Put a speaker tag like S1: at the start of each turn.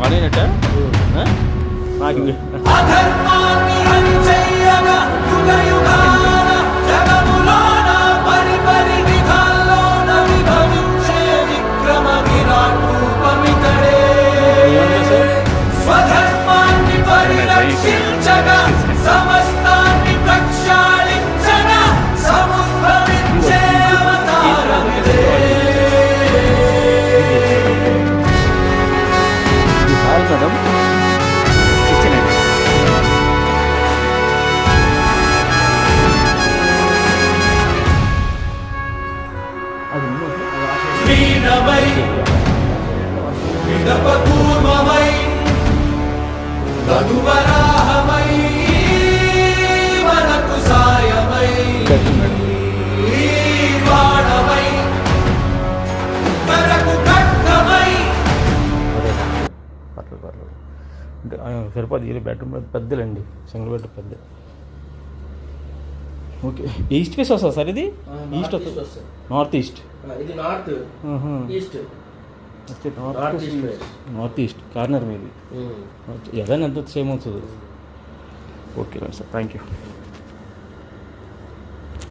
S1: అనేనట నాకు మేడం ఇచ్చినండి. పర్లేదు అంటే సరిపోదు. ఇది బెడ్రూమ్ పెద్దలండి, సింగిల్ బెడ్ పెద్ద. ఓకే, ఈస్ట్ ఫేస్ వస్తుంది సార్ ఇది? ఈస్ట్ వస్తుంది, నార్త్ ఈస్ట్.
S2: ఇది north east,
S1: north east corner మీది. ఏదైనా ఎంత సేమ్ అవుతుంది. Okay sir, thank you.